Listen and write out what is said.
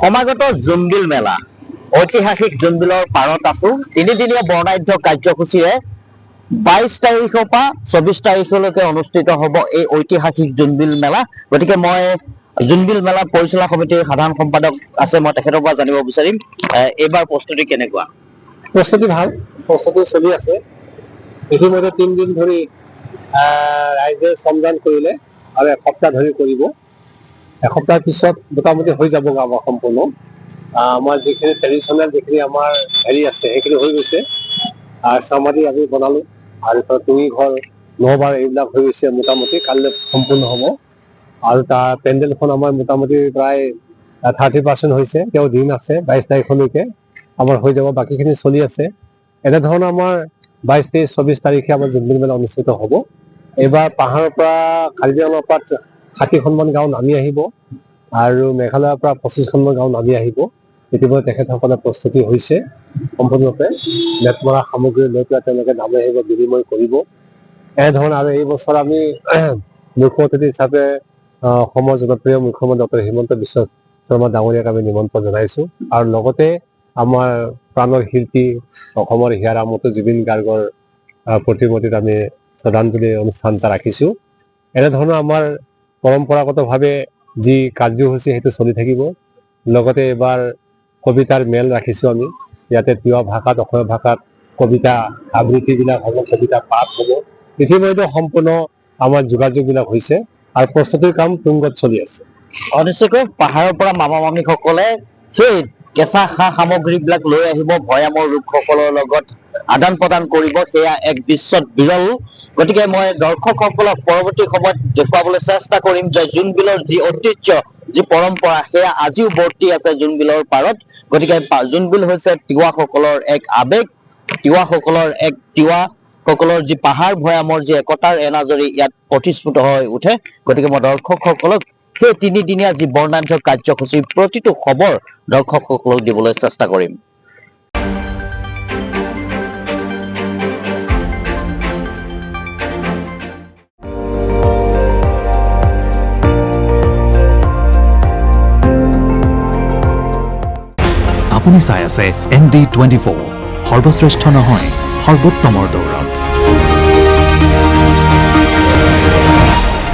সমাগত জোনবিল মেলা ঐতিহাসিক জোনবিলৰ পাৰত আছো। তিনিদিনীয়া বৰ্ণাঢ্য কাৰ্যসূচীৰে 22 তাৰিখৰ পৰা 24 তাৰিখলৈকে অনুষ্ঠিত হ'ব এই ঐতিহাসিক জোনবিল মেলা। গতিকে মই জোনবিল মেলা পৰিচালনা সমিতিৰ সাধাৰণ সম্পাদক আছে, মই তেখেতৰ পৰা জানিব বিচাৰিম এইবাৰ প্ৰস্তুতি কেনেকুৱা। প্ৰস্তুতি ভাল, প্ৰস্তুতি চলি আছে। ইতিমধ্যে 3 দিন ধৰি ৰাইজে শ্ৰমদান কৰিলে আৰু এসপ্তাহ ধৰি কৰিব। এসপ্তাহৰ পিছত মোটামুটি হৈ যাব আমাৰ সম্পূৰ্ণ। আমাৰ যিখিনি ট্ৰেডিশ্যনেল যিখিনি আমাৰ হেৰি আছে সেইখিনি হৈ গৈছে। চামাৰি আমি বনালোঁ আৰু তুঙি ঘৰ নহবাৰ এইবিলাক হৈ গৈছে মোটামুটি। কাইলৈ সম্পূৰ্ণ হ'ব আৰু তাৰ পেণ্ডেলখন আমাৰ মোটামুটি প্ৰায় 30% হৈছে। তেওঁ দিন আছে 22 তাৰিখলৈকে আমাৰ হৈ যাব, বাকীখিনি চলি আছে। এনেধৰণৰ আমাৰ 22, 23, 24 তাৰিখে আমাৰ জোনবিল মেলা অনুষ্ঠিত হ'ব। এইবাৰ পাহাৰৰ পৰা কাৰ্বি আংলঙৰ পৰা 60খনমান গাঁও নামি আহিব আৰু মেঘালয়ৰ পৰা 25খনমান গাঁও নামি আহিব। ইতিমধ্যে তেখেতসকলে প্ৰস্তুতি হৈছে সম্পূৰ্ণৰূপে। নেটমৰা সামগ্ৰী লৈ পেলাই তেওঁলোকে নামি আহিব, বিনিময় কৰিব এনেধৰণৰ। আৰু এই বছৰ আমি মুখ্য অতিথি হিচাপে অসমৰ জনপ্ৰিয় মুখ্যমন্ত্ৰী ডক্টৰ হিমন্ত বিশ্ব শৰ্মা ডাঙৰীয়াক আমি নিমন্ত্ৰণ জনাইছোঁ। আৰু লগতে আমাৰ প্ৰাণৰ শিল্পী অসমৰ হিয়াৰ আমঠু জুবিন গাৰ্গৰ প্ৰতিমূৰ্তিত আমি শ্ৰদ্ধাঞ্জলি অনুষ্ঠান এটা ৰাখিছোঁ। এনেধৰণৰ আমাৰ পৰম্পৰাগতভাৱে যি কাৰ্যসূচী সেইটো চলি থাকিব। লগতে এইবাৰ কবিতাৰ মেল ৰাখিছোঁ আমি। ইয়াতে তিৱা ভাষাত, অসমীয়া ভাষাত কবিতা আবৃত্তিবিলাক হ'ব, কবিতা পাঠ হ'ব। ইতিমধ্যে সম্পূৰ্ণ আমাৰ যোগাযোগবিলাক হৈছে আৰু প্ৰস্তুতিৰ কাম তুংগত চলি আছে। নিশ্চয়কৈ পাহাৰৰ পৰা মামা মামীসকলে সেই কেঁচা সা সামগ্ৰীবিলাক লৈ আহিব, ভৈয়ামৰ লোকসকলৰ লগত আদান প্ৰদান কৰিব। সেয়া এক বিশ্বত বিৰল। গতিকে মই দৰ্শকসকলক পৰৱৰ্তী সময়ত দেখুৱাবলৈ চেষ্টা কৰিম যে জোনবিলৰ যি ঐতিহ্য, যি পৰম্পৰা সেয়া আজিও বৰ্তি আছে জোনবিলৰ পাৰত। গতিকে জোনবিল হৈছে তিৱাসকলৰ এক আৱেগ, তিৱাসকলৰ যি পাহাৰ ভৈয়ামৰ যি একতাৰ এনাজৰী ইয়াত প্ৰতিস্ফুট হৈ উঠে। গতিকে মই দৰ্শকসকলক সেই তিনিদিনীয়া যি বৰ্ণাঢ্য কাৰ্যসূচীৰ প্ৰতিটো খবৰ দৰ্শকসকলক দিবলৈ চেষ্টা কৰিম। আপুনি চাই আছে ND24, সৰ্বশ্ৰেষ্ঠ নহয় সৰ্বোত্তমৰ দৌৰত।